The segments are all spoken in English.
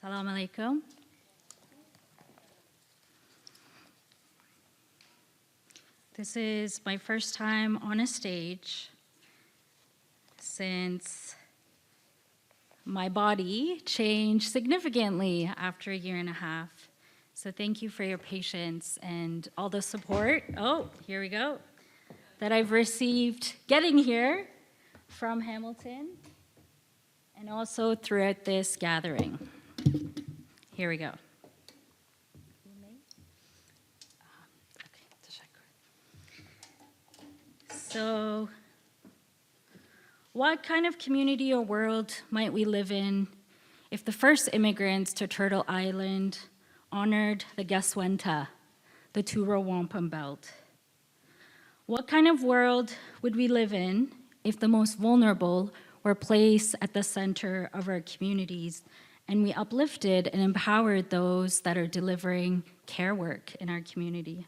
Assalamu alaikum. This is my first time on a stage since my body changed significantly after a year and a half. So thank you for your patience and all the support, here we go, that I've received getting here from Hamilton and also throughout this gathering. Here we go. So, what kind of community or world might we live in if the first immigrants to Turtle Island honored the Gaswenta, the Tura Wampum Belt? What kind of world would we live in if the most vulnerable were placed at the center of our communities and we uplifted and empowered those that are delivering care work in our community?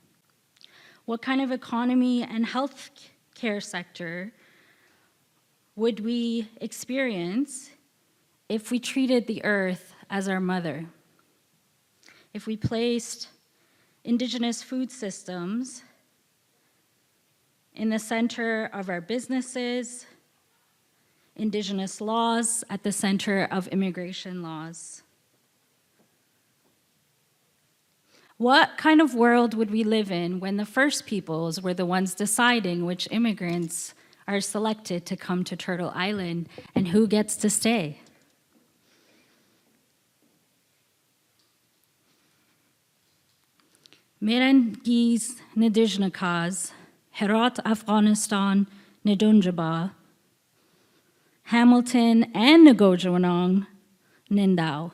What kind of economy and health care sector would we experience if we treated the earth as our mother? If we placed indigenous food systems in the center of our businesses, indigenous laws at the center of immigration laws? What kind of world would we live in when the first peoples were the ones deciding which immigrants are selected to come to Turtle Island and who gets to stay? Mehrangiz Monsef, Herat, Afghanistan, Nogojiwanong, Hamilton and Nogojiwanong, Nindao.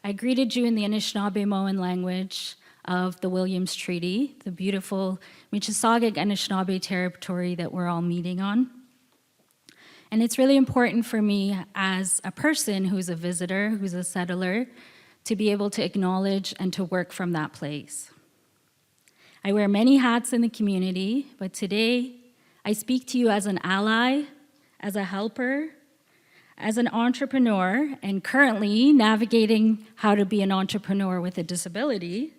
I greeted you in the Anishinaabe-Moan language of the Williams Treaty, the beautiful Mississauga Anishinaabe territory that we're all meeting on. And it's really important for me as a person who's a visitor, who's a settler, to be able to acknowledge and to work from that place. I wear many hats in the community, but today I speak to you as an ally, as a helper, as an entrepreneur, and currently navigating how to be an entrepreneur with a disability,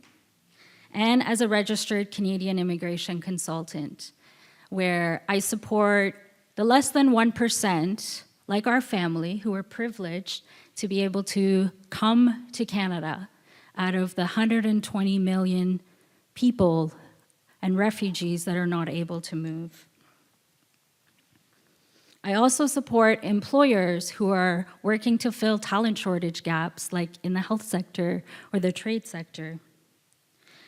and as a registered Canadian immigration consultant, where I support the less than 1%, like our family, who are privileged to be able to come to Canada out of the 120 million people and refugees that are not able to move. I also support employers who are working to fill talent shortage gaps, like in the health sector or the trade sector.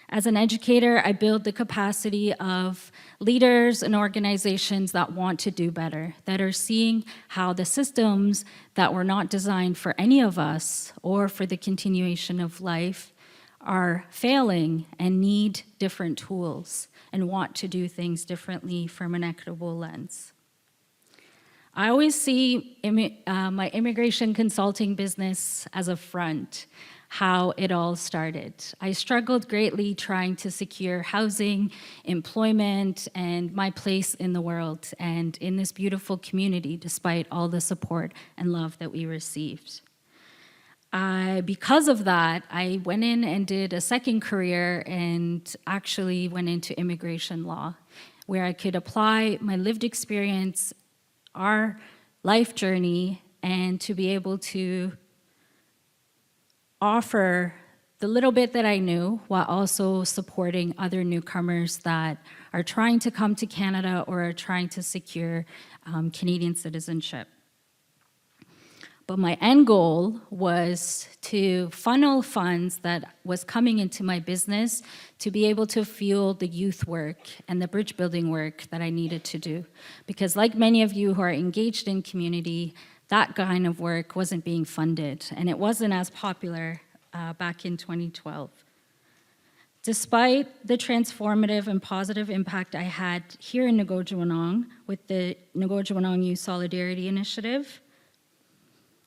As an educator, I build the capacity of leaders and organizations that want to do better, that are seeing how the systems that were not designed for any of us or for the continuation of life are failing and need different tools and want to do things differently from an equitable lens. I always see my immigration consulting business as a front, how it all started. I struggled greatly trying to secure housing, employment, and my place in the world and in this beautiful community, despite all the support and love that we received. Because of that, I went in and did a second career and actually went into immigration law, where I could apply my lived experience, our life journey, and to be able to offer the little bit that I knew while also supporting other newcomers that are trying to come to Canada or are trying to secure Canadian citizenship. But my end goal was to funnel funds that was coming into my business to be able to fuel the youth work and the bridge building work that I needed to do. Because like many of you who are engaged in community, that kind of work wasn't being funded, and it wasn't as popular back in 2012. Despite the transformative and positive impact I had here in Nogojiwanong with the Nogojiwanong Youth Solidarity Initiative,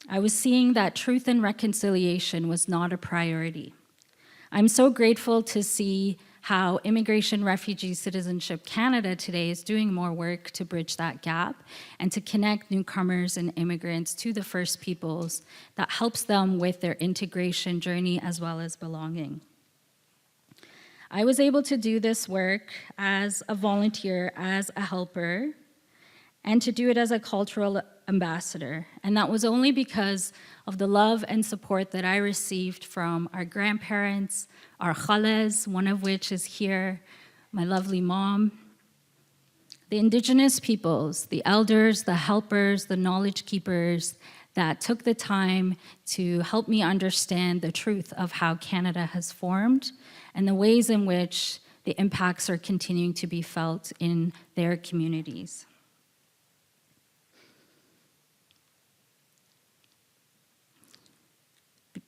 I was seeing that truth and reconciliation was not a priority. I'm so grateful to see how Immigration, Refugee, Citizenship Canada today is doing more work to bridge that gap and to connect newcomers and immigrants to the First Peoples that helps them with their integration journey as well as belonging. I was able to do this work as a volunteer, as a helper, and to do it as a cultural ambassador. And that was only because of the love and support that I received from our grandparents, our khales, one of which is here, my lovely mom, the Indigenous peoples, the elders, the helpers, the knowledge keepers that took the time to help me understand the truth of how Canada has formed and the ways in which the impacts are continuing to be felt in their communities.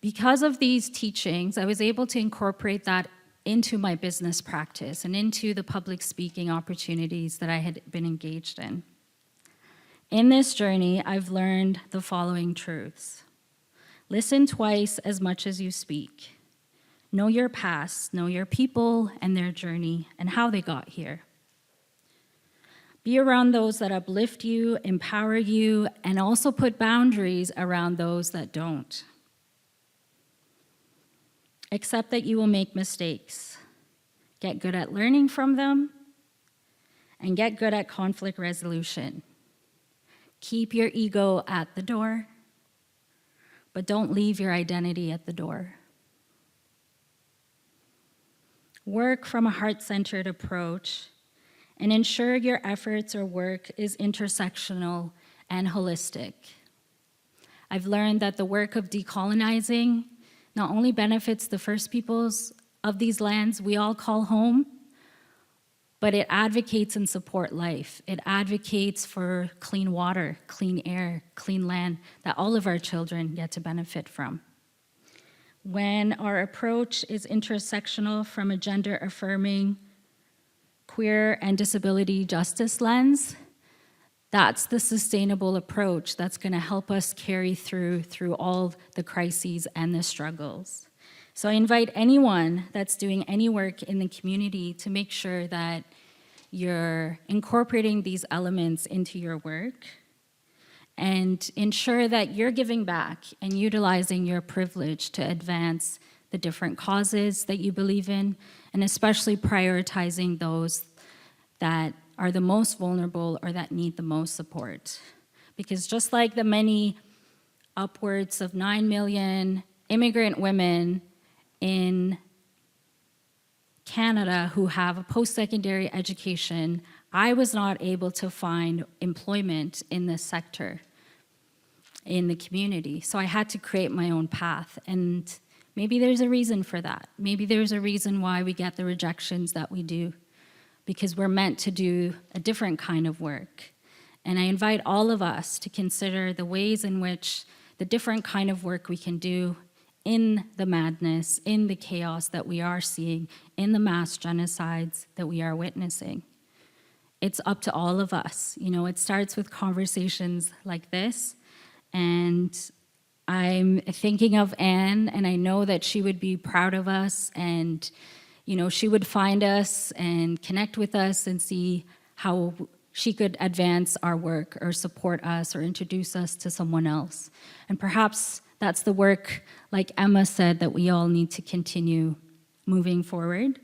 Because of these teachings, I was able to incorporate that into my business practice and into the public speaking opportunities that I had been engaged in. In this journey, I've learned the following truths. Listen twice as much as you speak. Know your past, know your people and their journey and how they got here. Be around those that uplift you, empower you, and also put boundaries around those that don't. Accept that you will make mistakes. Get good at learning from them, and get good at conflict resolution. Keep your ego at the door, but don't leave your identity at the door. Work from a heart-centered approach and ensure your efforts or work is intersectional and holistic. I've learned that the work of decolonizing not only benefits the First Peoples of these lands we all call home, but it advocates and supports life. It advocates for clean water, clean air, clean land that all of our children get to benefit from. When our approach is intersectional from a gender-affirming, queer and disability justice lens, that's the sustainable approach that's going to help us carry through all the crises and the struggles. So I invite anyone that's doing any work in the community to make sure that you're incorporating these elements into your work and ensure that you're giving back and utilizing your privilege to advance the different causes that you believe in, and especially prioritizing those that are the most vulnerable or that need the most support. Because just like the many upwards of 9 million immigrant women in Canada who have a post-secondary education, I was not able to find employment in this sector in the community. So I had to create my own path. And maybe there's a reason for that. Maybe there's a reason why we get the rejections that we do, because we're meant to do a different kind of work. And I invite all of us to consider the ways in which the different kind of work we can do in the madness, in the chaos that we are seeing, in the mass genocides that we are witnessing. It's up to all of us. You know, it starts with conversations like this, and I'm thinking of Ann, and I know that she would be proud of us, and you know, she would find us and connect with us and see how she could advance our work or support us or introduce us to someone else. And perhaps that's the work, like Emma said, that we all need to continue moving forward.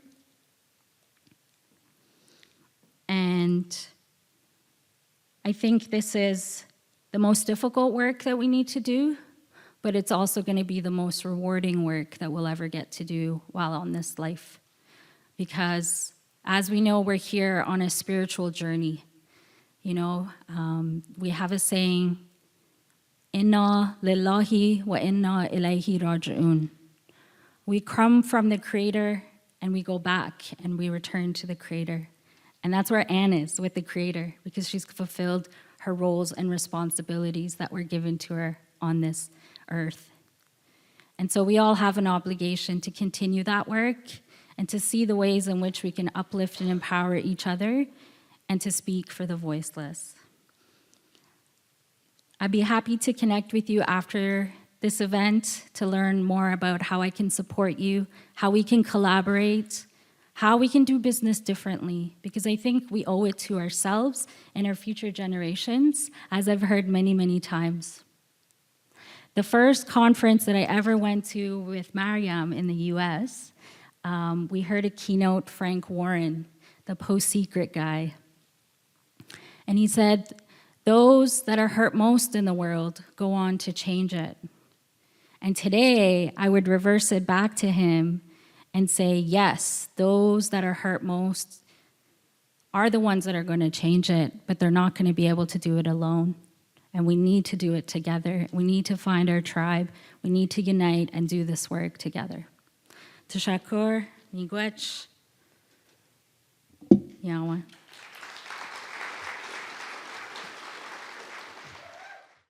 And I think this is the most difficult work that we need to do, but it's also going to be the most rewarding work that we'll ever get to do while on this life. Because as we know, we're here on a spiritual journey. You know, we have a saying, Inna lillahi wa inna ilayhi raji'un. We come from the Creator and we go back and we return to the Creator. And that's where Ann is, with the Creator, because she's fulfilled her roles and responsibilities that were given to her on this earth. And so we all have an obligation to continue that work and to see the ways in which we can uplift and empower each other and to speak for the voiceless. I'd be happy to connect with you after this event to learn more about how I can support you, how we can collaborate, how we can do business differently, because I think we owe it to ourselves and our future generations, as I've heard many, many times. The first conference that I ever went to with Mariam in the US, we heard a keynote, Frank Warren, the post-secret guy. And he said, those that are hurt most in the world go on to change it. And today, I would reverse it back to him and say, yes, those that are hurt most are the ones that are going to change it, but they're not going to be able to do it alone. And we need to do it together. We need to find our tribe. We need to unite and do this work together. Tashakur, miigwech, yawa.